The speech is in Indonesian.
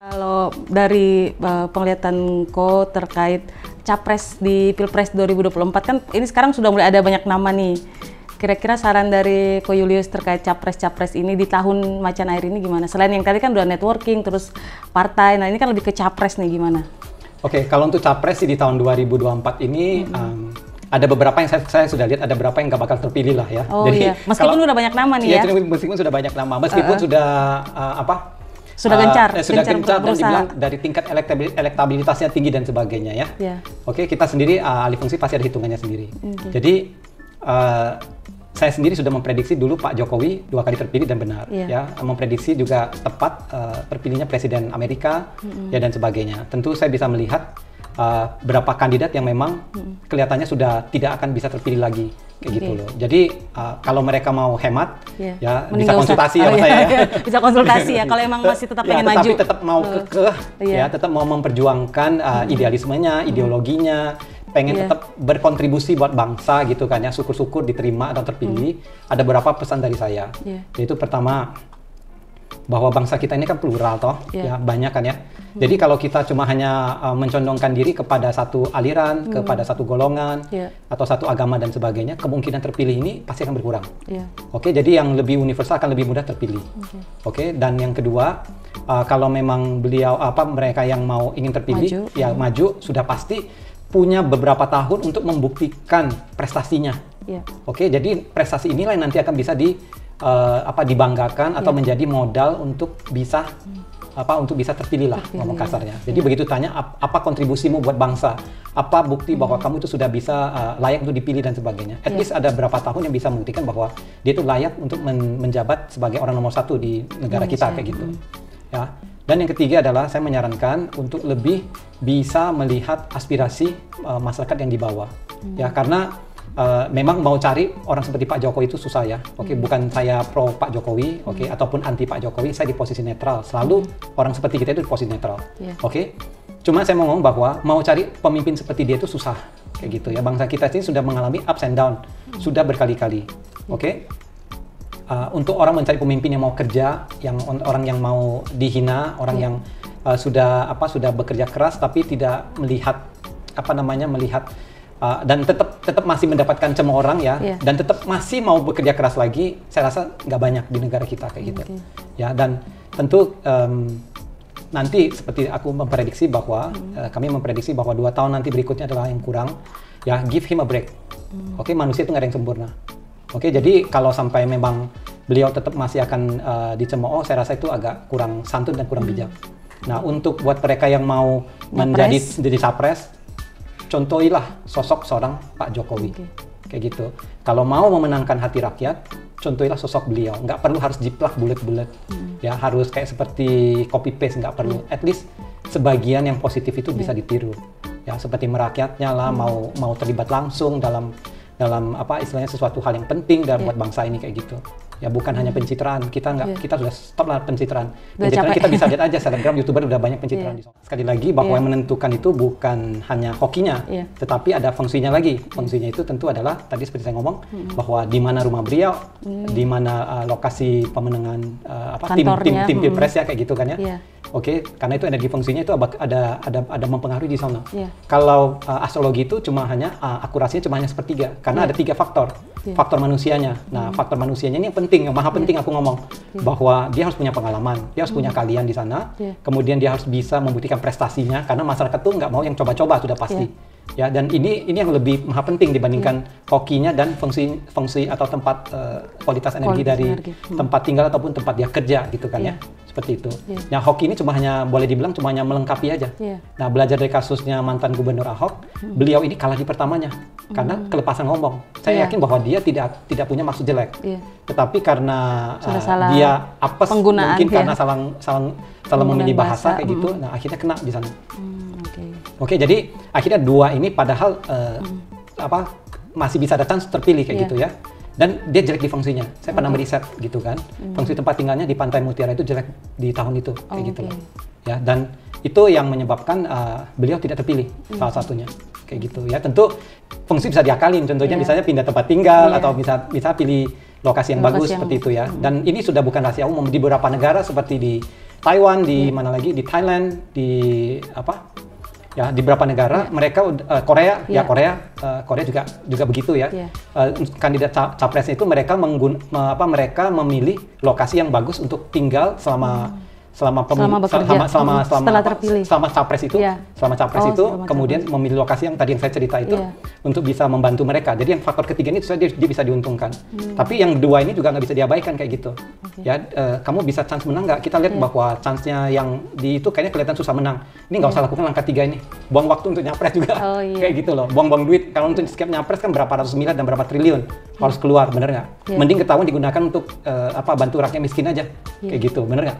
Kalau dari penglihatan Ko terkait Capres di Pilpres 2024 kan ini sekarang sudah mulai ada banyak nama nih. Kira-kira saran dari Ko Julius terkait Capres-Capres ini di tahun macan air ini gimana? Selain yang tadi kan udah networking, terus partai, nah ini kan lebih ke Capres nih gimana? Oke, kalau untuk Capres sih di tahun 2024 ini ada beberapa yang saya sudah lihat, ada beberapa yang nggak bakal terpilih lah ya. Oh jadi, iya, meskipun udah banyak nama nih ya? Meskipun sudah banyak nama, meskipun sudah sudah gencar dan dibilang dari tingkat elektabilitasnya tinggi dan sebagainya ya. Oke, kita sendiri alih fungsi pasti ada hitungannya sendiri. Jadi saya sendiri sudah memprediksi dulu Pak Jokowi 2 kali terpilih dan benar ya, memprediksi juga tepat terpilihnya Presiden Amerika ya dan sebagainya. Tentu saya bisa melihat berapa kandidat yang memang kelihatannya sudah tidak akan bisa terpilih lagi kayak gitu loh. Jadi kalau mereka mau hemat ya bisa konsultasi sama saya ya. Bisa konsultasi ya kalau emang masih tetap pengen maju. Tapi tetap mau kekeh ya, tetap mau memperjuangkan idealismenya, ideologinya, pengen tetap berkontribusi buat bangsa gitu kan ya, syukur-syukur diterima atau terpilih. Ada beberapa pesan dari saya. Yaitu pertama, bahwa bangsa kita ini kan plural toh, ya banyak kan ya. Jadi kalau kita cuma hanya mencondongkan diri kepada satu aliran, kepada satu golongan, atau satu agama dan sebagainya, kemungkinan terpilih ini pasti akan berkurang. Oke, jadi yang lebih universal akan lebih mudah terpilih. Oke, dan yang kedua, kalau memang mereka yang ingin terpilih, maju sudah pasti punya beberapa tahun untuk membuktikan prestasinya. Oke, jadi prestasi inilah yang nanti akan bisa dibanggakan atau menjadi modal untuk bisa terpilih lah, ngomong kasarnya. Jadi begitu tanya apa kontribusimu buat bangsa, apa bukti bahwa kamu itu sudah bisa layak untuk dipilih dan sebagainya. At least ada berapa tahun yang bisa membuktikan bahwa dia itu layak untuk menjabat sebagai orang nomor 1 di negara kita kayak gitu. Ya. Dan yang ketiga adalah saya menyarankan untuk lebih bisa melihat aspirasi masyarakat yang di bawah. Ya, karena memang mau cari orang seperti Pak Jokowi itu susah ya. Oke, bukan saya pro Pak Jokowi, oke, ataupun anti Pak Jokowi, saya di posisi netral. Selalu orang seperti kita itu di posisi netral. Oke. Cuma saya mau ngomong bahwa mau cari pemimpin seperti dia itu susah kayak gitu ya. Bangsa kita ini sudah mengalami ups and down, sudah berkali-kali. Oke. Untuk orang mencari pemimpin yang mau kerja, orang yang mau dihina, orang yang sudah bekerja keras tapi tidak melihat dan tetap masih mendapatkan cemooh orang ya, dan tetap masih mau bekerja keras lagi, saya rasa nggak banyak di negara kita kayak gitu. Ya, dan tentu nanti seperti aku memprediksi bahwa kami memprediksi bahwa 2 tahun nanti berikutnya adalah yang kurang. Ya, give him a break. Oke, manusia itu nggak ada yang sempurna. Oke, jadi kalau sampai memang beliau tetap masih akan dicemooh, saya rasa itu agak kurang santun dan kurang bijak. Nah, untuk buat mereka yang mau menjadi capres, contohilah sosok seorang Pak Jokowi, kayak gitu. Kalau mau memenangkan hati rakyat, contohilah sosok beliau. Nggak perlu harus jiplak bulat-bulat, ya harus kayak seperti copy paste, nggak perlu. At least sebagian yang positif itu bisa ditiru, ya seperti merakyatnya lah, mau terlibat langsung dalam istilahnya sesuatu hal yang penting dan buat bangsa ini kayak gitu. Ya bukan hanya pencitraan, kita sudah stop lah pencitraan. Pencitraan kita bisa lihat aja, selebgram, youtuber udah banyak pencitraan di sana. Sekali lagi bahwa yang menentukan itu bukan hanya hokinya, tetapi ada fungsinya lagi. Fungsinya itu tentu adalah tadi seperti saya ngomong bahwa di mana rumah beliau, di mana lokasi pemenangan tim pilpres ya kayak gitu kan ya. Oke, karena itu energi fungsinya itu ada mempengaruhi di sana. Kalau astrologi itu cuma hanya akurasinya cuma hanya sepertiga, karena ada 3 faktor. Faktor manusianya. Nah, faktor manusianya ini yang penting, yang maha penting aku ngomong bahwa dia harus punya pengalaman, dia harus punya keahlian di sana. Kemudian dia harus bisa membuktikan prestasinya, karena masyarakat tuh nggak mau yang coba-coba sudah pasti. Ya, dan ini yang lebih maha penting dibandingkan hokinya dan fungsi atau tempat kualitas energi dari tempat tinggal ataupun tempat dia kerja gitu kan ya. seperti itu. Nah, hoki ini cuma hanya boleh dibilang cuma hanya melengkapi aja. Nah, belajar dari kasusnya mantan Gubernur Ahok, beliau ini kalah di pertamanya karena kelepasan ngomong. Saya yakin bahwa dia tidak punya maksud jelek, tetapi karena dia apes, mungkin karena salah memilih bahasa kayak gitu, nah akhirnya kena di sana. Oke, jadi akhirnya dua ini padahal masih bisa ada chance terpilih kayak gitu ya. Dan dia jelek di fungsinya. Saya pernah meriset gitu kan. Fungsi tempat tinggalnya di Pantai Mutiara itu jelek di tahun itu kayak gitu loh. Ya, dan itu yang menyebabkan beliau tidak terpilih salah satunya kayak gitu ya. Tentu fungsi bisa diakalin, contohnya misalnya pindah tempat tinggal atau bisa pilih lokasi yang bagus seperti itu ya. Dan ini sudah bukan rahasia umum di beberapa negara seperti di Taiwan, di mana lagi, di Thailand, di di beberapa negara mereka Korea Korea juga begitu ya. Kandidat capresnya itu mereka memilih lokasi yang bagus untuk tinggal selama capres itu kemudian memilih lokasi yang tadi yang saya cerita itu untuk bisa membantu mereka. Jadi yang faktor ketiga ini dia bisa diuntungkan. Tapi yang dua ini juga nggak bisa diabaikan kayak gitu. Kamu bisa chance menang nggak? Kita lihat bahwa chance-nya yang di itu kayaknya kelihatan susah menang. Ini nggak usah lakukan langkah tiga ini. Buang waktu untuk nyapres juga. Kayak gitu loh. Buang-buang duit. Kalau untuk setiap nyapres kan berapa ratus miliar dan berapa triliun harus keluar, bener nggak? Mending ketahuan digunakan untuk bantu rakyat miskin aja. Kayak gitu, bener nggak?